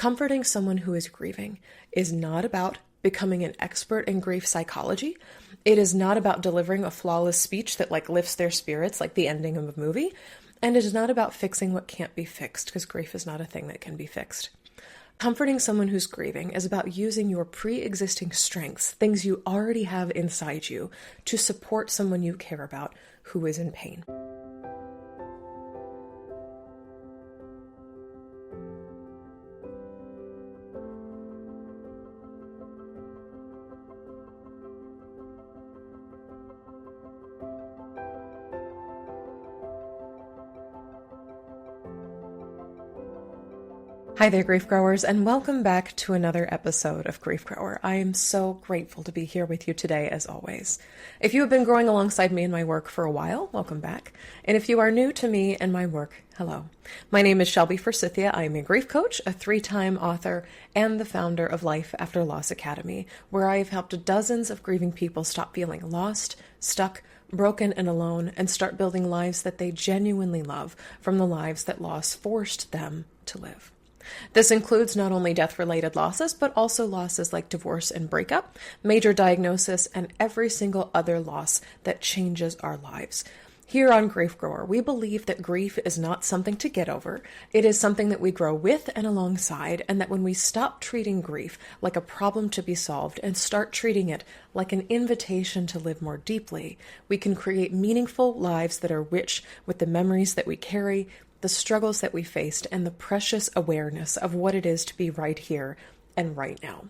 Comforting someone who is grieving is not about becoming an expert in grief psychology. It is not about delivering a flawless speech that lifts their spirits like the ending of a movie. And it is not about fixing what can't be fixed, because grief is not a thing that can be fixed. Comforting someone who's grieving is about using your pre-existing strengths, things you already have inside you, to support someone you care about who is in pain. Hi there, Grief Growers, and welcome back to another episode of Grief Grower. I am so grateful to be here with you today, as always. If you have been growing alongside me in my work for a while, welcome back. And if you are new to me and my work, hello. My name is Shelby Forsythia. I am a grief coach, a 3-time author, and the founder of Life After Loss Academy, where I have helped dozens of grieving people stop feeling lost, stuck, broken, and alone, and start building lives that they genuinely love from the lives that loss forced them to live. This includes not only death-related losses, but also losses like divorce and breakup, major diagnosis, and every single other loss that changes our lives. Here on Grief Grower, we believe that grief is not something to get over. It is something that we grow with and alongside, and that when we stop treating grief like a problem to be solved and start treating it like an invitation to live more deeply, we can create meaningful lives that are rich with the memories that we carry, the struggles that we faced, and the precious awareness of what it is to be right here and right now.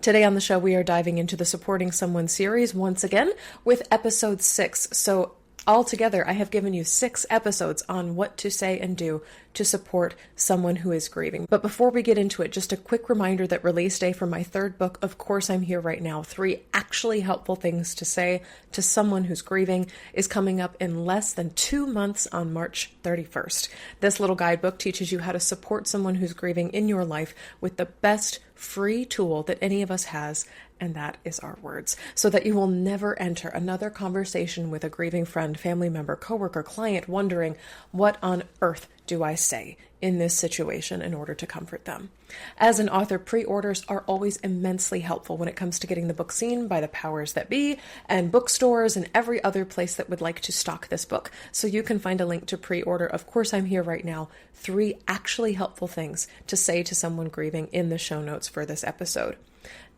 Today on the show, we are diving into the Supporting Someone series once again with episode 6. So altogether, I have given you 6 episodes on what to say and do to support someone who is grieving. But before we get into it, just a quick reminder that release day for my 3rd book, Of Course I'm Here Right Now, 3 actually helpful things to say to someone who's grieving, is coming up in less than 2 months on March 31st. This little guidebook teaches you how to support someone who's grieving in your life with the best free tool that any of us has, and that is our words, so that you will never enter another conversation with a grieving friend, family member, coworker, client, wondering, what on earth do I say in this situation in order to comfort them? As an author, pre-orders are always immensely helpful when it comes to getting the book seen by the powers that be and bookstores and every other place that would like to stock this book. So you can find a link to pre-order. Of course, I'm Here Right Now, 3 actually helpful things to say to someone grieving in the show notes for this episode.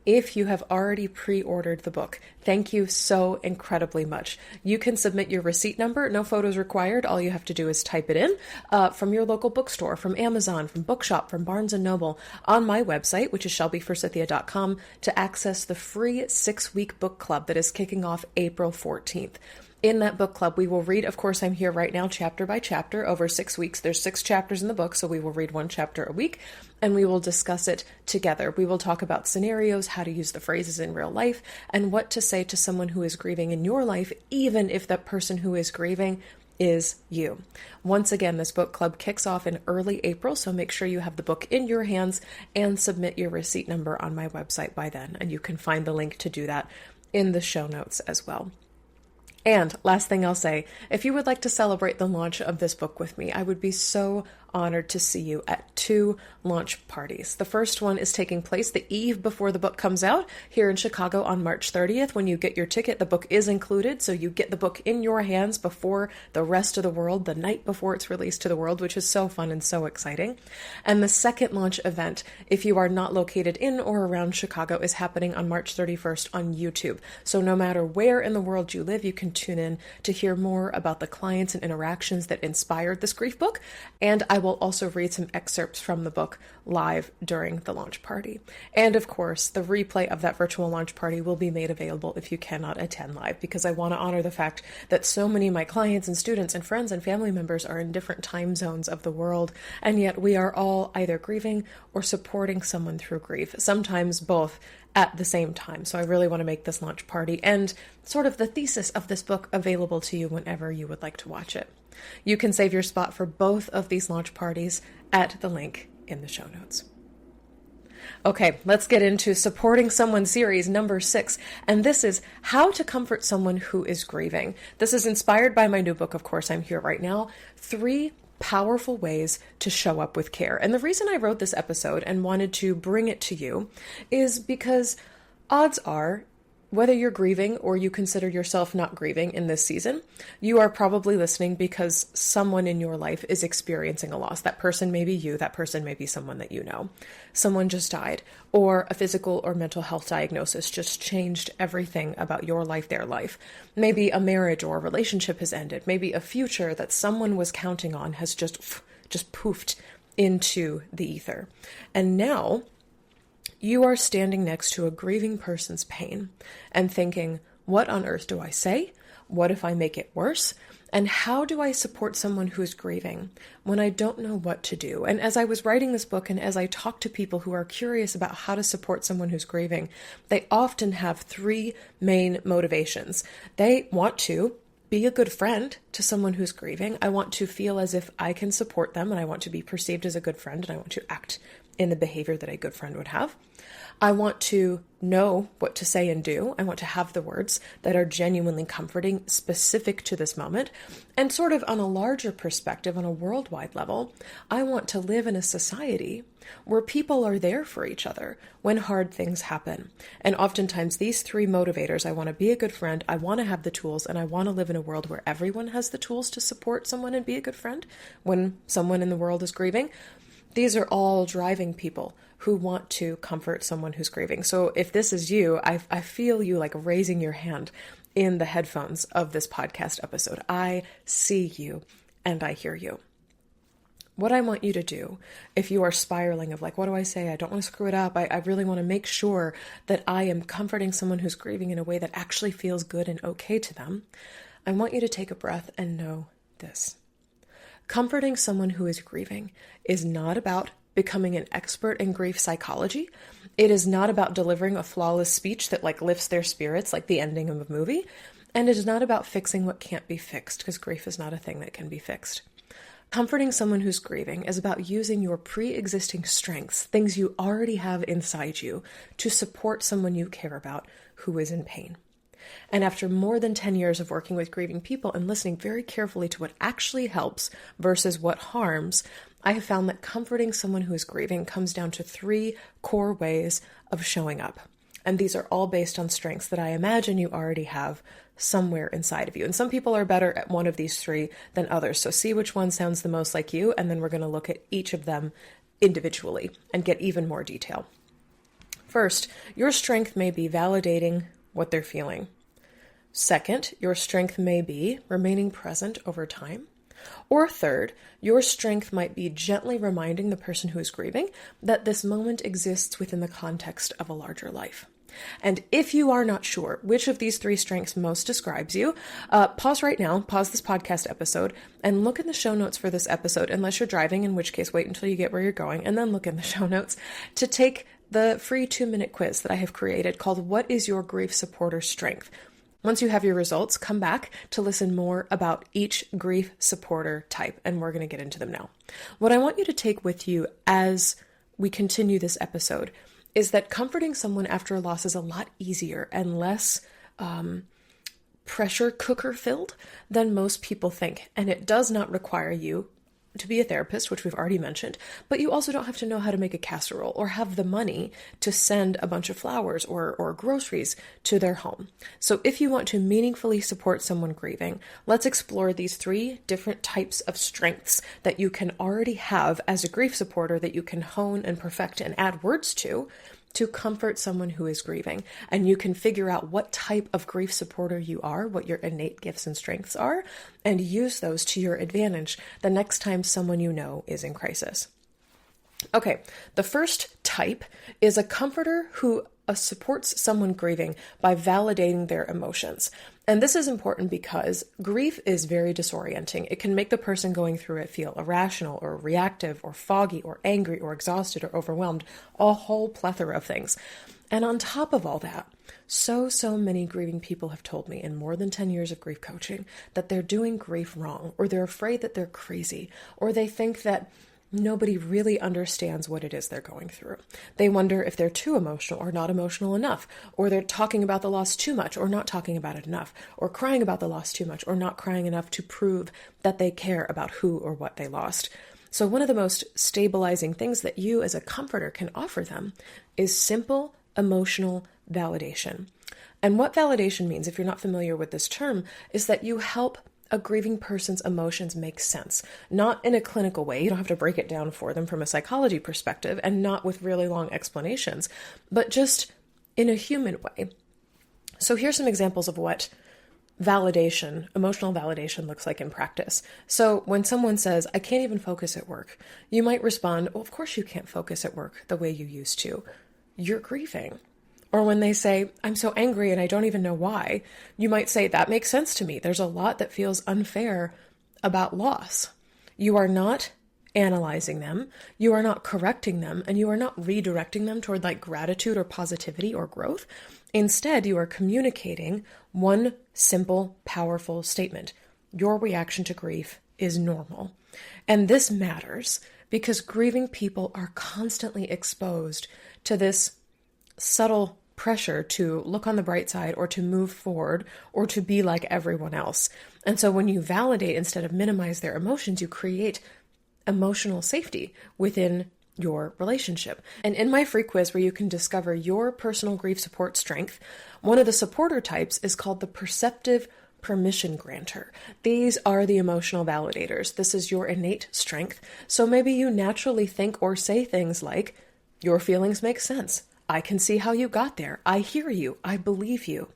If you have already pre-ordered the book, thank you so incredibly much. You can submit your receipt number, no photos required. All you have to do is type it in from your local bookstore, from Amazon, from Bookshop, from Barnes & Noble, on my website, which is shelbyforsythia.com, to access the free 6-week book club that is kicking off April 14th. In that book club, we will read, Of Course I'm Here Right Now, chapter by chapter over 6 weeks. There's 6 chapters in the book, so we will read 1 chapter a week, and we will discuss it together. We will talk about scenarios, how to use the phrases in real life, and what to say to someone who is grieving in your life, even if that person who is grieving is you. Once again, this book club kicks off in early April, so make sure you have the book in your hands and submit your receipt number on my website by then, and you can find the link to do that in the show notes as well. And last thing I'll say, if you would like to celebrate the launch of this book with me, I would be so honored to see you at 2 launch parties. The first one is taking place the eve before the book comes out here in Chicago on March 30th. When you get your ticket, the book is included, so you get the book in your hands before the rest of the world, the night before it's released to the world, which is so fun and so exciting. And the second launch event, if you are not located in or around Chicago, is happening on March 31st on YouTube. So no matter where in the world you live, you can tune in to hear more about the clients and interactions that inspired this grief book. And I will also read some excerpts from the book live during the launch party. And of course, the replay of that virtual launch party will be made available if you cannot attend live, because I want to honor the fact that so many of my clients and students and friends and family members are in different time zones of the world, and yet we are all either grieving or supporting someone through grief, sometimes both at the same time. So I really want to make this launch party and sort of the thesis of this book available to you whenever you would like to watch it. You can save your spot for both of these launch parties at the link in the show notes. Okay, let's get into Supporting Someone series number 6, and this is How to Comfort Someone Who is Grieving. This is inspired by my new book, Of Course I'm Here Right Now, 3 powerful ways to show up with care. And the reason I wrote this episode and wanted to bring it to you is because odds are, whether you're grieving or you consider yourself not grieving in this season, you are probably listening because someone in your life is experiencing a loss. That person may be you, that person may be someone that you know. Someone just died, or a physical or mental health diagnosis just changed everything about your life, their life. Maybe a marriage or a relationship has ended. Maybe a future that someone was counting on has just poofed into the ether. And now you are standing next to a grieving person's pain and thinking, what on earth do I say? What if I make it worse? And how do I support someone who is grieving when I don't know what to do? And as I was writing this book and as I talk to people who are curious about how to support someone who's grieving, they often have three main motivations. They want to be a good friend to someone who's grieving. I want to feel as if I can support them, and I want to be perceived as a good friend, and I want to act in the behavior that a good friend would have. I want to know what to say and do. I want to have the words that are genuinely comforting, specific to this moment. And sort of on a larger perspective, on a worldwide level, I want to live in a society where people are there for each other when hard things happen. And oftentimes these three motivators, I want to be a good friend, I want to have the tools, and I want to live in a world where everyone has the tools to support someone and be a good friend when someone in the world is grieving. These are all driving people who want to comfort someone who's grieving. So if this is you, I feel you like raising your hand in the headphones of this podcast episode. I see you and I hear you. What I want you to do, if you are spiraling of like, what do I say? I don't want to screw it up. I really want to make sure that I am comforting someone who's grieving in a way that actually feels good and okay to them. I want you to take a breath and know this. Comforting someone who is grieving is not about becoming an expert in grief psychology. It is not about delivering a flawless speech that like lifts their spirits like the ending of a movie. And it is not about fixing what can't be fixed, because grief is not a thing that can be fixed. Comforting someone who's grieving is about using your pre-existing strengths, things you already have inside you, to support someone you care about who is in pain. And after more than 10 years of working with grieving people and listening very carefully to what actually helps versus what harms, I have found that comforting someone who is grieving comes down to three core ways of showing up. And these are all based on strengths that I imagine you already have somewhere inside of you. And some people are better at one of these three than others. So see which one sounds the most like you, and then we're going to look at each of them individually and get even more detail. First, your strength may be validating what they're feeling. Second, your strength may be remaining present over time. Or third, your strength might be gently reminding the person who is grieving that this moment exists within the context of a larger life. And if you are not sure which of these three strengths most describes you, pause right now, pause this podcast episode, and look in the show notes for this episode, unless you're driving, in which case wait until you get where you're going, and then look in the show notes to take the free 2-minute quiz that I have created called What is Your Grief Supporter Strength? Once you have your results, come back to listen more about each grief supporter type, and we're going to get into them now. What I want you to take with you as we continue this episode is that comforting someone after a loss is a lot easier and less pressure cooker filled than most people think. And it does not require you to be a therapist, which we've already mentioned, but you also don't have to know how to make a casserole or have the money to send a bunch of flowers or groceries to their home. So if you want to meaningfully support someone grieving, let's explore these three different types of strengths that you can already have as a grief supporter that you can hone and perfect and add words to comfort someone who is grieving. And you can figure out what type of grief supporter you are, what your innate gifts and strengths are, and use those to your advantage the next time someone you know is in crisis. Okay, the first type is a comforter who supports someone grieving by validating their emotions. And this is important because grief is very disorienting. It can make the person going through it feel irrational or reactive or foggy or angry or exhausted or overwhelmed, a whole plethora of things. And on top of all that, so many grieving people have told me in more than 10 years of grief coaching that they're doing grief wrong, or they're afraid that they're crazy, or they think that nobody really understands what it is they're going through. They wonder if they're too emotional or not emotional enough, or they're talking about the loss too much or not talking about it enough, or crying about the loss too much or not crying enough to prove that they care about who or what they lost. So one of the most stabilizing things that you as a comforter can offer them is simple emotional validation. And what validation means, if you're not familiar with this term, is that you help a grieving person's emotions make sense, not in a clinical way. You don't have to break it down for them from a psychology perspective, and not with really long explanations, but just in a human way. So here's some examples of what validation, emotional validation looks like in practice. So when someone says, I can't even focus at work, you might respond, well, of course you can't focus at work the way you used to. You're grieving. Or when they say, I'm so angry and I don't even know why, you might say, that makes sense to me. There's a lot that feels unfair about loss. You are not analyzing them, you are not correcting them, and you are not redirecting them toward like gratitude or positivity or growth. Instead, you are communicating one simple, powerful statement. Your reaction to grief is normal. And this matters because grieving people are constantly exposed to this subtle pressure to look on the bright side or to move forward or to be like everyone else. And so when you validate instead of minimize their emotions, you create emotional safety within your relationship. And in my free quiz where you can discover your personal grief support strength, one of the supporter types is called the perceptive permission granter. These are the emotional validators. This is your innate strength. So maybe you naturally think or say things like, your feelings make sense. I can see how you got there. I hear you. I believe you.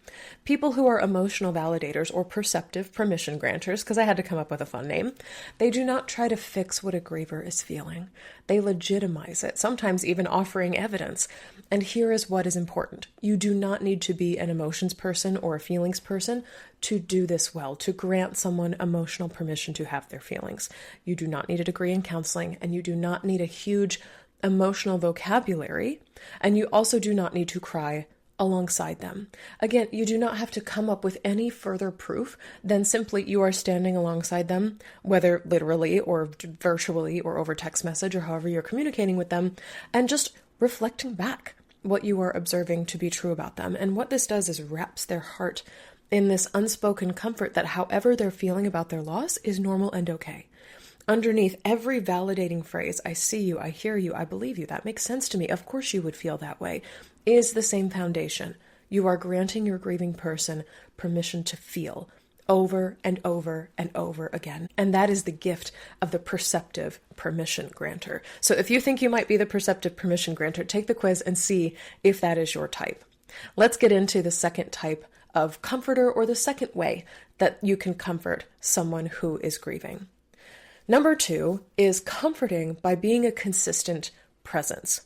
People who are emotional validators or perceptive permission granters, because I had to come up with a fun name, they do not try to fix what a griever is feeling. They legitimize it, sometimes even offering evidence. And here is what is important. You do not need to be an emotions person or a feelings person to do this well, to grant someone emotional permission to have their feelings. You do not need a degree in counseling, and you do not need a huge emotional vocabulary, and you also do not need to cry alongside them. Again, you do not have to come up with any further proof than simply you are standing alongside them, whether literally or virtually or over text message or however you're communicating with them, and just reflecting back what you are observing to be true about them. And what this does is wraps their heart in this unspoken comfort that however they're feeling about their loss is normal and okay. Underneath every validating phrase, I see you, I hear you, I believe you, that makes sense to me, of course you would feel that way, is the same foundation. You are granting your grieving person permission to feel over and over and over again. And that is the gift of the perceptive permission granter. So if you think you might be the perceptive permission granter, take the quiz and see if that is your type. Let's get into the second type of comforter, or the second way that you can comfort someone who is grieving. Number 2 is comforting by being a consistent presence.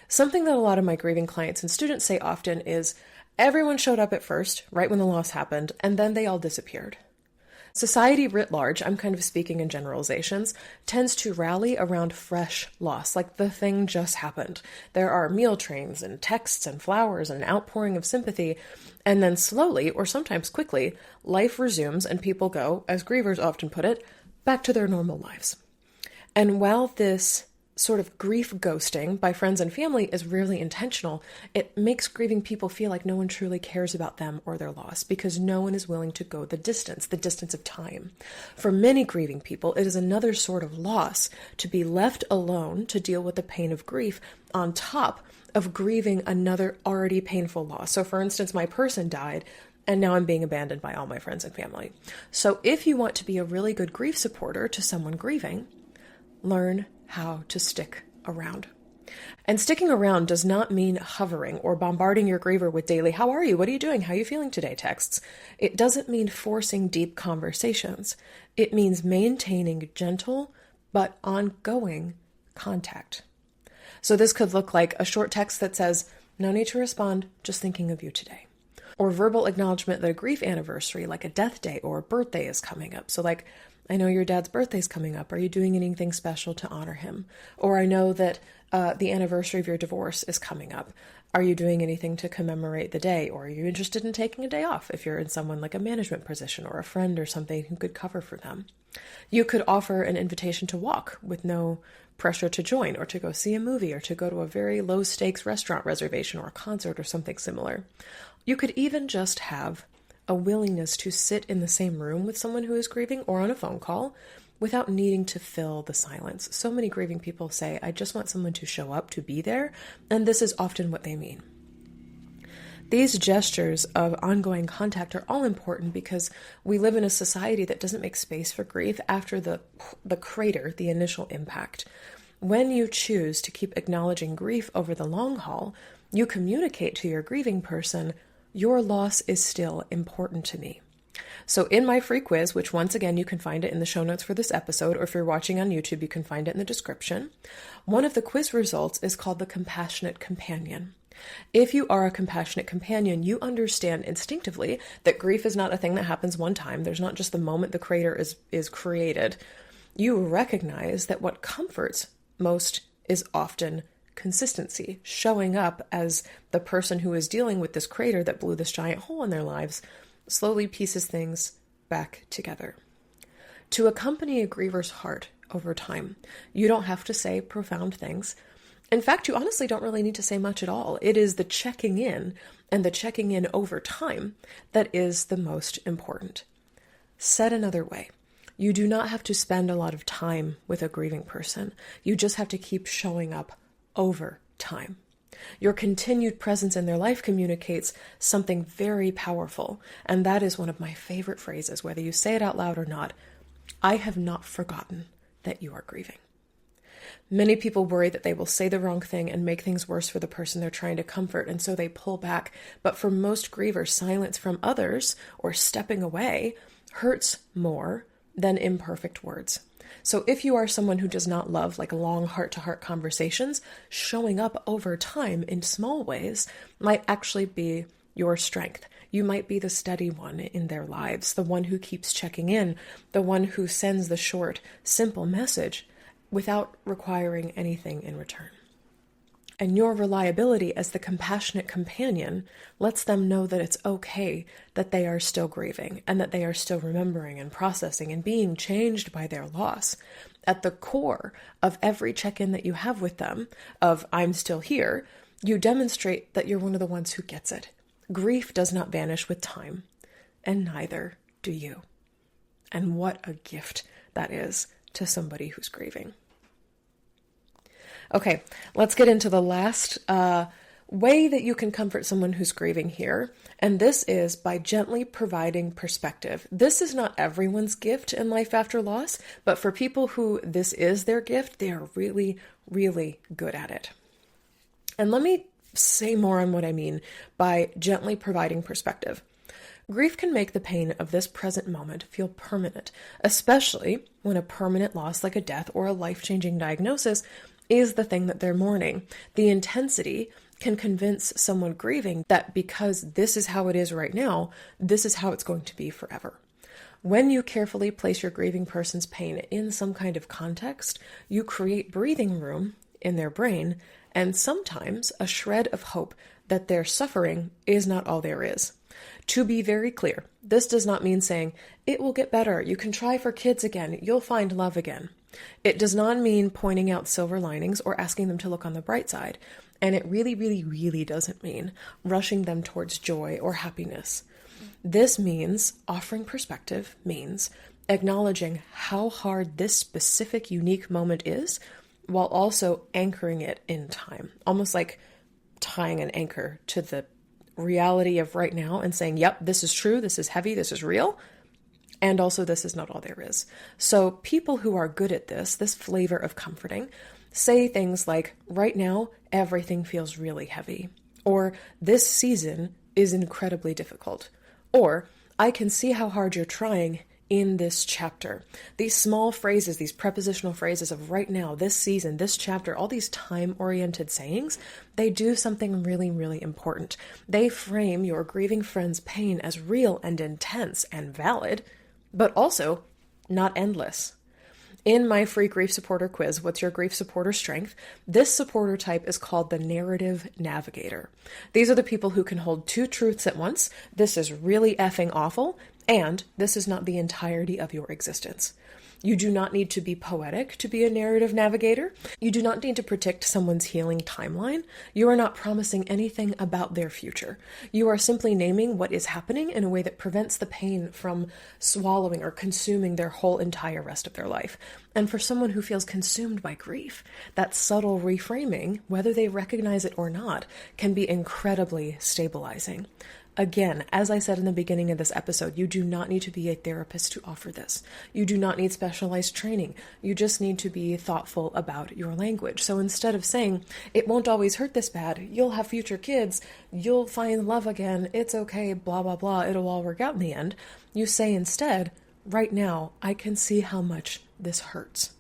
Something that a lot of my grieving clients and students say often is, everyone showed up at first, right when the loss happened, and then they all disappeared. Society writ large, I'm kind of speaking in generalizations, tends to rally around fresh loss, like the thing just happened. There are meal trains and texts and flowers and an outpouring of sympathy, and then slowly, or sometimes quickly, life resumes and people go, as grievers often put it, back to their normal lives. And while this sort of grief ghosting by friends and family is rarely intentional, it makes grieving people feel like no one truly cares about them or their loss because no one is willing to go the distance of time. For many grieving people, it is another sort of loss to be left alone to deal with the pain of grief on top of grieving another already painful loss. So for instance, my person died, and now I'm being abandoned by all my friends and family. So if you want to be a really good grief supporter to someone grieving, learn how to stick around. And sticking around does not mean hovering or bombarding your griever with daily, how are you? What are you doing? How are you feeling today? Texts. It doesn't mean forcing deep conversations. It means maintaining gentle but ongoing contact. So this could look like a short text that says, no need to respond, just thinking of you today. Or verbal acknowledgement that a grief anniversary, like a death day or a birthday, is coming up. So like, I know your dad's birthday's coming up. Are you doing anything special to honor him? Or I know that the anniversary of your divorce is coming up. Are you doing anything to commemorate the day? Or are you interested in taking a day off if you're in someone like a management position or a friend or something who could cover for them? You could offer an invitation to walk with no pressure to join, or to go see a movie, or to go to a very low stakes restaurant reservation or a concert or something similar. You could even just have a willingness to sit in the same room with someone who is grieving or on a phone call without needing to fill the silence. So many grieving people say, I just want someone to show up, to be there, and this is often what they mean. These gestures of ongoing contact are all important because we live in a society that doesn't make space for grief after the crater, the initial impact. When you choose to keep acknowledging grief over the long haul, you communicate to your grieving person, your loss is still important to me. So in my free quiz, which once again, you can find it in the show notes for this episode, or if you're watching on YouTube, you can find it in the description. One of the quiz results is called the Compassionate Companion. If you are a compassionate companion, you understand instinctively that grief is not a thing that happens one time. There's not just the moment the crater is created. You recognize that what comforts most is often consistency, showing up as the person who is dealing with this crater that blew this giant hole in their lives, slowly pieces things back together. To accompany a griever's heart over time, you don't have to say profound things. In fact, you honestly don't really need to say much at all. It is the checking in and the checking in over time that is the most important. Said another way, you do not have to spend a lot of time with a grieving person. You just have to keep showing up over time. Your continued presence in their life communicates something very powerful, and that is one of my favorite phrases, whether you say it out loud or not. I have not forgotten that you are grieving. Many people worry that they will say the wrong thing and make things worse for the person they're trying to comfort, and so they pull back. But for most grievers, silence from others or stepping away hurts more than imperfect words. So if you are someone who does not love like long heart-to-heart conversations, showing up over time in small ways might actually be your strength. You might be the steady one in their lives, the one who keeps checking in, the one who sends the short, simple message without requiring anything in return. And your reliability as the compassionate companion lets them know that it's okay that they are still grieving and that they are still remembering and processing and being changed by their loss. At the core of every check-in that you have with them of I'm still here, you demonstrate that you're one of the ones who gets it. Grief does not vanish with time, and neither do you. And what a gift that is to somebody who's grieving. Okay, let's get into the last way that you can comfort someone who's grieving here, and this is by gently providing perspective. This is not everyone's gift in life after loss, but for people who this is their gift, they are really, really good at it. And let me say more on what I mean by gently providing perspective. Grief can make the pain of this present moment feel permanent, especially when a permanent loss like a death or a life-changing diagnosis is the thing that they're mourning. The intensity can convince someone grieving that because this is how it is right now, this is how it's going to be forever. When you carefully place your grieving person's pain in some kind of context, you create breathing room in their brain and sometimes a shred of hope that their suffering is not all there is. To be very clear, this does not mean saying, it will get better, you can try for kids again, you'll find love again. It does not mean pointing out silver linings or asking them to look on the bright side. And it really, really, really doesn't mean rushing them towards joy or happiness. This means offering perspective, means acknowledging how hard this specific, unique moment is, while also anchoring it in time. Almost like tying an anchor to the reality of right now and saying, yep, this is true, this is heavy, this is real. And also, this is not all there is. So people who are good at this flavor of comforting, say things like, right now, everything feels really heavy. Or, this season is incredibly difficult. Or, I can see how hard you're trying in this chapter. These small phrases, these prepositional phrases of right now, this season, this chapter, all these time-oriented sayings, they do something really, really important. They frame your grieving friend's pain as real and intense and valid, but also not endless. In my free grief supporter quiz, What's Your Grief Supporter Strength? This supporter type is called the narrative navigator. These are the people who can hold two truths at once. This is really effing awful, and this is not the entirety of your existence. You do not need to be poetic to be a narrative navigator. You do not need to predict someone's healing timeline. You are not promising anything about their future. You are simply naming what is happening in a way that prevents the pain from swallowing or consuming their whole entire rest of their life. And for someone who feels consumed by grief, that subtle reframing, whether they recognize it or not, can be incredibly stabilizing. Again, as I said in the beginning of this episode, you do not need to be a therapist to offer this. You do not need specialized training. You just need to be thoughtful about your language. So instead of saying, it won't always hurt this bad, you'll have future kids, you'll find love again, it's okay, blah, blah, blah, it'll all work out in the end, you say instead, right now, I can see how much this hurts.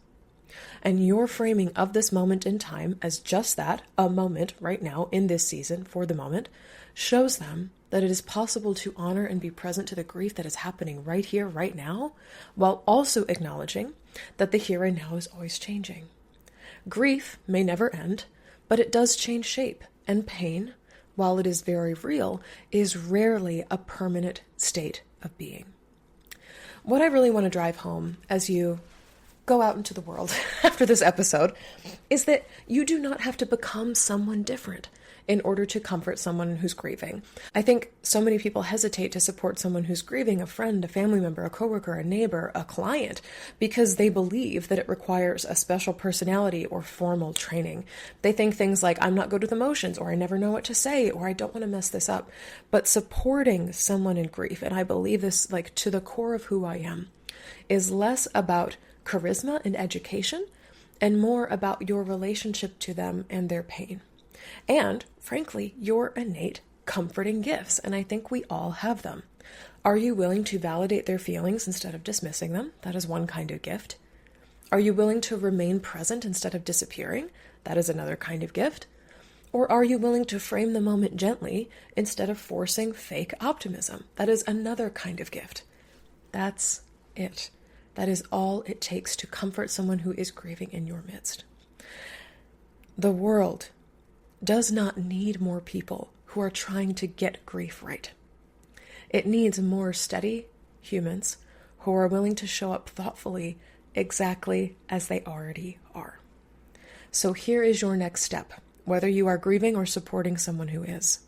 And your framing of this moment in time as just that, a moment right now in this season for the moment, shows them that it is possible to honor and be present to the grief that is happening right here, right now, while also acknowledging that the here and now is always changing. Grief may never end, but it does change shape, and pain, while it is very real, is rarely a permanent state of being. What I really want to drive home as you go out into the world after this episode is that you do not have to become someone different in order to comfort someone who's grieving. I think so many people hesitate to support someone who's grieving, a friend, a family member, a coworker, a neighbor, a client, because they believe that it requires a special personality or formal training. They think things like, I'm not good with emotions, or I never know what to say, or I don't want to mess this up. But supporting someone in grief, and I believe this like to the core of who I am, is less about charisma and education and more about your relationship to them and their pain. And, frankly, your innate comforting gifts, and I think we all have them. Are you willing to validate their feelings instead of dismissing them? That is one kind of gift. Are you willing to remain present instead of disappearing? That is another kind of gift. Or are you willing to frame the moment gently instead of forcing fake optimism? That is another kind of gift. That's it. That is all it takes to comfort someone who is grieving in your midst. The world does not need more people who are trying to get grief right. It needs more steady humans who are willing to show up thoughtfully exactly as they already are. So here is your next step, whether you are grieving or supporting someone who is.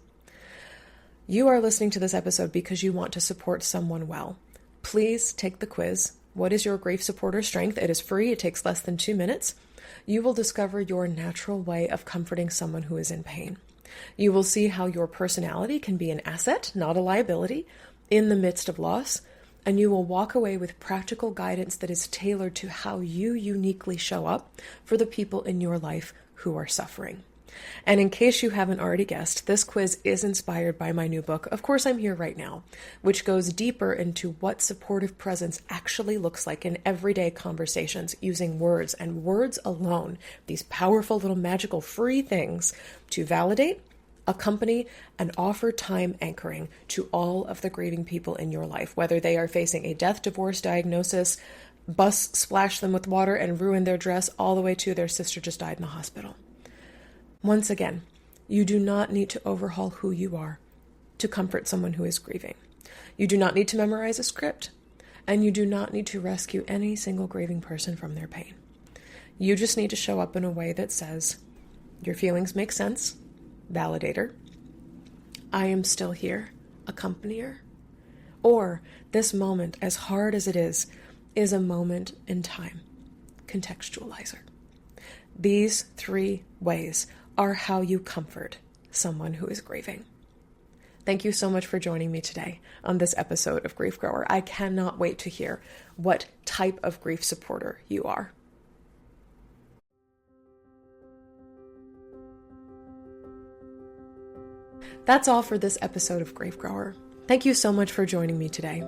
You are listening to this episode because you want to support someone well. Please take the quiz. What is your grief supporter strength? It is free. It takes less than 2 minutes. You will discover your natural way of comforting someone who is in pain. You will see how your personality can be an asset, not a liability, in the midst of loss, and you will walk away with practical guidance that is tailored to how you uniquely show up for the people in your life who are suffering. And in case you haven't already guessed, this quiz is inspired by my new book, Of Course I'm Here Right Now, which goes deeper into what supportive presence actually looks like in everyday conversations using words and words alone, these powerful little magical free things to validate, accompany, and offer time anchoring to all of the grieving people in your life, whether they are facing a death, divorce, diagnosis, bus splashed them with water and ruined their dress, all the way to their sister just died in the hospital. Once again, you do not need to overhaul who you are to comfort someone who is grieving. You do not need to memorize a script, and you do not need to rescue any single grieving person from their pain. You just need to show up in a way that says, your feelings make sense, validator, I am still here, accompanier, or this moment, as hard as it is a moment in time, contextualizer. These 3 ways are how you comfort someone who is grieving. Thank you so much for joining me today on this episode of Grief Grower. I cannot wait to hear what type of grief supporter you are. That's all for this episode of Grief Grower. Thank you so much for joining me today.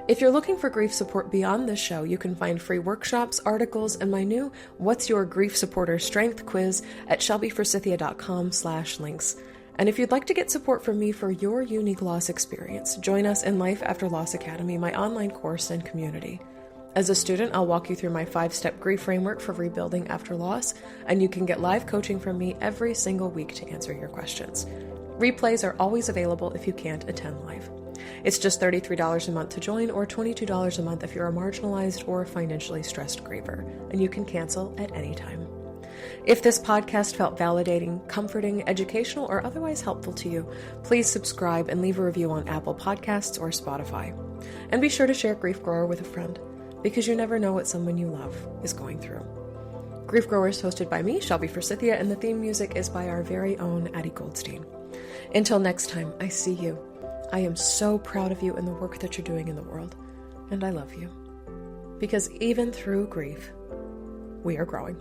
If you're looking for grief support beyond this show, you can find free workshops, articles, and my new What's Your Grief Supporter Strength quiz at shelbyforsythia.com/links. And if you'd like to get support from me for your unique loss experience, join us in Life After Loss Academy, my online course and community. As a student, I'll walk you through my 5-step grief framework for rebuilding after loss, and you can get live coaching from me every single week to answer your questions. Replays are always available if you can't attend live. It's just $33 a month to join, or $22 a month if you're a marginalized or financially stressed griever, and you can cancel at any time. If this podcast felt validating, comforting, educational, or otherwise helpful to you, please subscribe and leave a review on Apple Podcasts or Spotify. And be sure to share Grief Grower with a friend, because you never know what someone you love is going through. Grief Grower is hosted by me, Shelby Forsythia, and the theme music is by our very own Addie Goldstein. Until next time, I see you. I am so proud of you and the work that you're doing in the world, and I love you. Because even through grief, we are growing.